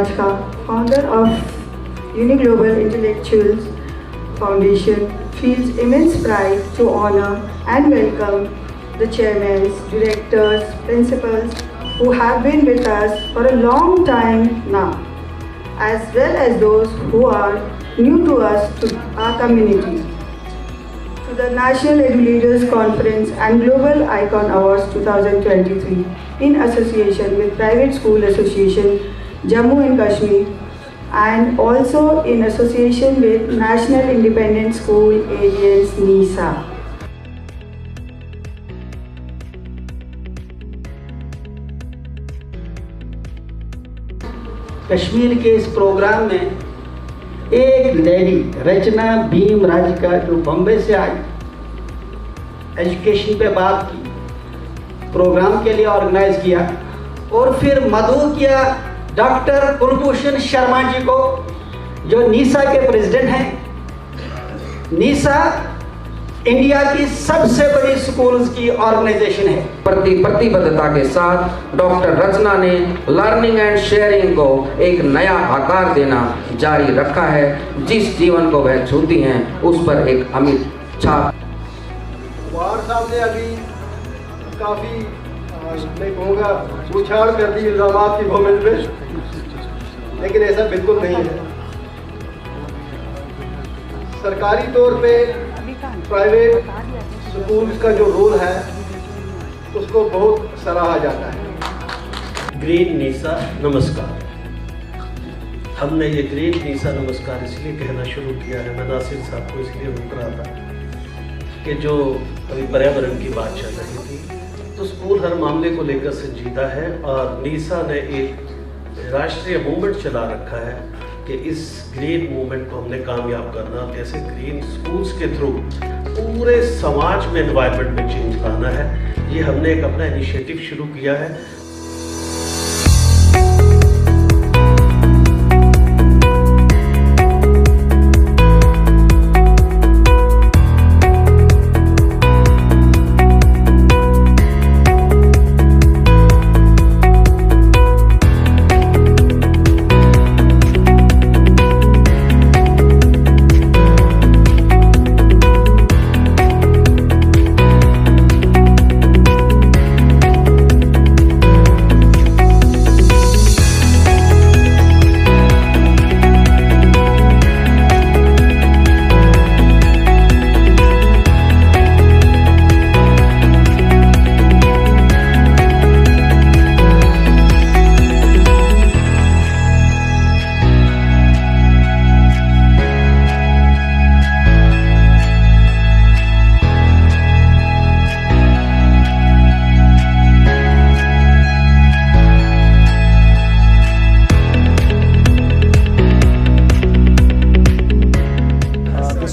Rajka, founder of Uniglobal Intellectuals Foundation, feels immense pride to honor and welcome the chairmen, directors, principals who have been with us for a long time now, as well as those who are new to us, to our community. To the National Eduleaders Conference and Global Icon Awards 2023 in association with Private School Association, Jammu and Kashmir, and also in association with National Independent School Alliance, NISA. Kashmir के इस programme में एक lady रचना भीम राजिका जो बॉम्बे से आई, education पे बात की, programme के लिए ऑर्गेनाइज किया, और फिर मदऊ किया डॉक्टर कुलभूषण शर्मा जी को, जो नीसा के प्रेसिडेंट हैं। नीसा इंडिया की सबसे बड़ी स्कूल्स की ऑर्गेनाइजेशन है। प्रतिबद्धता के साथ डॉक्टर रचना ने लर्निंग एंड शेयरिंग को एक नया आकार देना जारी रखा है। जिस जीवन को वह छूती हैं उस पर एक अमिट छाप। कुमार साहब ने अभी काफ़ी मैं कहूँगा उछाड़ कर दी इल्ज़ामात की गवर्नमेंट पे, लेकिन ऐसा बिल्कुल नहीं है। सरकारी तौर पे प्राइवेट स्कूल्स का जो रोल है उसको बहुत सराहा जाता है। ग्रीन नीसा नमस्कार। हमने ये ग्रीन नीसा नमस्कार इसलिए कहना शुरू किया है, मैं नासिर साहब को इसलिए रोक रहा था कि जो अभी पर्यावरण की बात चल रही थी, तो स्कूल हर मामले को लेकर संजीदा है और नीसा ने एक राष्ट्रीय मूवमेंट चला रखा है कि इस ग्रीन मूवमेंट को हमने कामयाब करना, जैसे ग्रीन स्कूल्स के थ्रू पूरे समाज में एनवायरनमेंट में चेंज लाना है। ये हमने एक अपना इनिशिएटिव शुरू किया है।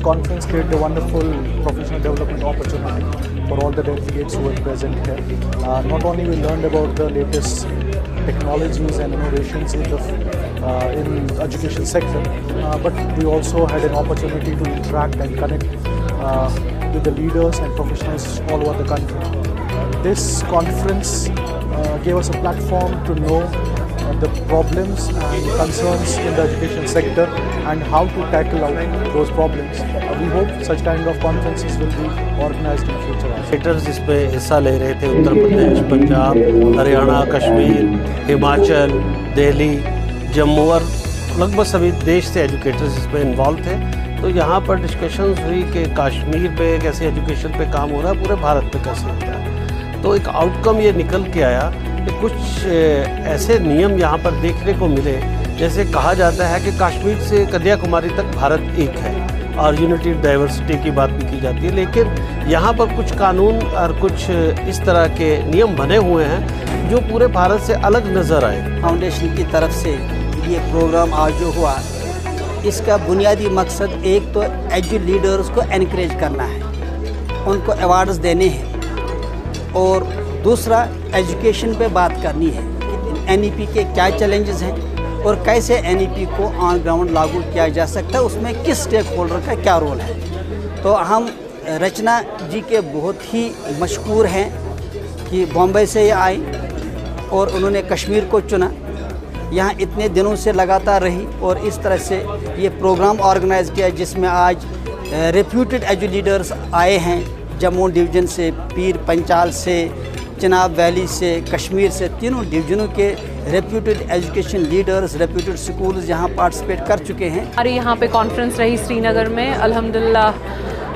Conference created a wonderful professional development opportunity for all the delegates who were present here. Not only we learned about the latest technologies and innovations in the education sector, but we also had an opportunity to interact and connect with the leaders and professionals all over the country. This conference gave us a platform to know the problems and concerns in the education sector and how to tackle out those problems. We hope such kind of conferences will be organized in future. Educators इस पे हिस्सा ले रहे थे। उत्तर प्रदेश, पंजाब, हरियाणा, कश्मीर, हिमाचल, दिल्ली, जम्मू और लगभग सभी देश से एजुकेटर्स इसमें इन्वॉल्व थे। तो यहाँ पर डिस्कशंस हुई कि कश्मीर पे कैसे एजुकेशन पे काम हो रहा है, पूरे भारत पे कैसे होता है। तो एक आउटकम ये निकल के आया कि कुछ ऐसे नियम यहाँ पर देखने को मिले, जैसे कहा जाता है कि कश्मीर से कन्याकुमारी तक भारत एक है और यूनिटी डाइवर्सिटी की बात भी की जाती है, लेकिन यहाँ पर कुछ कानून और कुछ इस तरह के नियम बने हुए हैं जो पूरे भारत से अलग नज़र आए। फाउंडेशन की तरफ से ये प्रोग्राम आज जो हुआ, इसका बुनियादी मकसद एक तो एजू लीडर्स को एनकरेज करना है, उनको अवार्ड्स देने हैं, और दूसरा एजुकेशन पे बात करनी है कि एनईपी के क्या चैलेंजेस हैं और कैसे एनईपी को ऑन ग्राउंड लागू किया जा सकता है, उसमें किस स्टेक होल्डर का क्या रोल है। तो हम रचना जी के बहुत ही मशहूर हैं कि बॉम्बे से ये आई और उन्होंने कश्मीर को चुना। यहाँ इतने दिनों से लगातार रही और इस तरह से ये प्रोग्राम ऑर्गेनाइज़ किया जिसमें आज रेप्यूटेड एजू लीडर्स आए हैं, जम्मू डिवीज़न से, पीर पंचाल से, चिनाब वैली से, कश्मीर से, तीनों डिवीज़नों के reputed education leaders, reputed schools यहाँ पार्टिसिपेट कर चुके हैं। हमारे यहाँ पे कॉन्फ्रेंस रही श्रीनगर में, अल्हम्दुलिल्लाह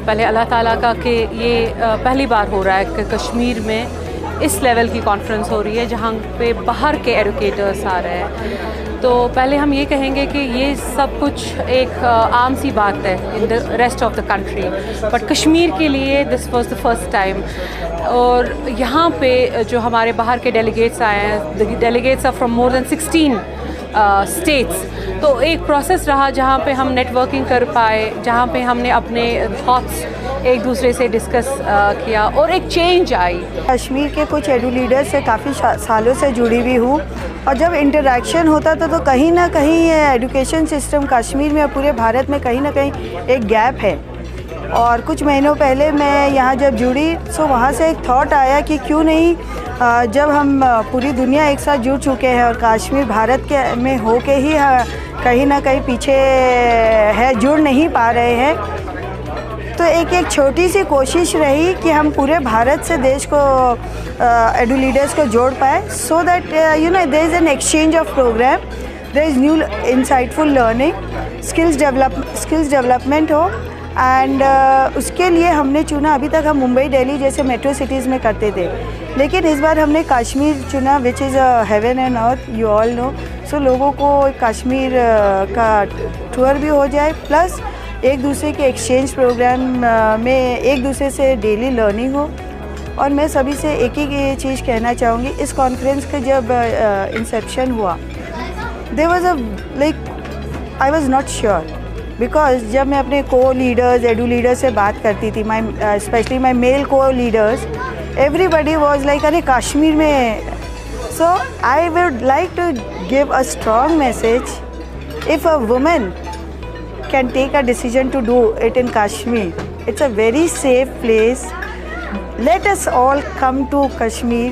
पहले अल्लाह ताला का कि ये पहली बार हो रहा है कि कश्मीर में इस लेवल की कॉन्फ्रेंस हो रही है जहाँ पे बाहर के एडुकेटर्स आ रहे हैं। तो पहले हम ये कहेंगे कि ये सब कुछ एक आम सी बात है in the rest of the country, but Kashmir के लिए this was the first time. और यहाँ पे जो हमारे बाहर के डेलीगेट्स आए हैं, the delegates are from more than 16 states, तो एक प्रोसेस रहा जहाँ पे हम नेटवर्किंग कर पाए, जहाँ पे हमने अपने थॉट्स एक दूसरे से डिस्कस किया और एक चेंज आई। कश्मीर के कुछ एडू लीडर से काफ़ी सालों से जुड़ी हुई हूँ और जब इंटरेक्शन होता था तो कहीं ना कहीं ये एजुकेशन सिस्टम कश्मीर में और पूरे भारत में कहीं ना कहीं एक गैप है। और कुछ महीनों पहले मैं यहाँ जब जुड़ी तो वहाँ से एक थॉट आया कि क्यों नहीं, जब हम पूरी दुनिया एक साथ जुड़ चुके हैं और कश्मीर भारत के में हो के ही कहीं ना कहीं पीछे है, जुड़ नहीं पा रहे हैं, तो एक छोटी सी कोशिश रही कि हम पूरे भारत से देश को एडू लीडर्स को जोड़ पाए, so that you know there is an exchange of programme, there is new insightful learning, skills development हो। एंड उसके लिए हमने चुना, अभी तक हम मुंबई, दिल्ली जैसे मेट्रो सिटीज़ में करते थे, लेकिन इस बार हमने कश्मीर चुना, which is heaven and earth, you all know. So लोगों को कश्मीर का टूर भी हो जाए, प्लस एक दूसरे के एक्सचेंज प्रोग्राम में एक दूसरे से डेली लर्निंग हो। और मैं सभी से एक ही चीज़ कहना चाहूँगी, इस कॉन्फ्रेंस का जब इंसेप्शन हुआ, there was I was not sure, because जब मैं अपने को लीडर्स, एडू लीडर्स से बात करती थी, specially my male co leaders, everybody was like अरे कश्मीर में। So I would like to give a strong message, if a women can take a decision to do it in Kashmir. It's a very safe place. Let us all come to Kashmir.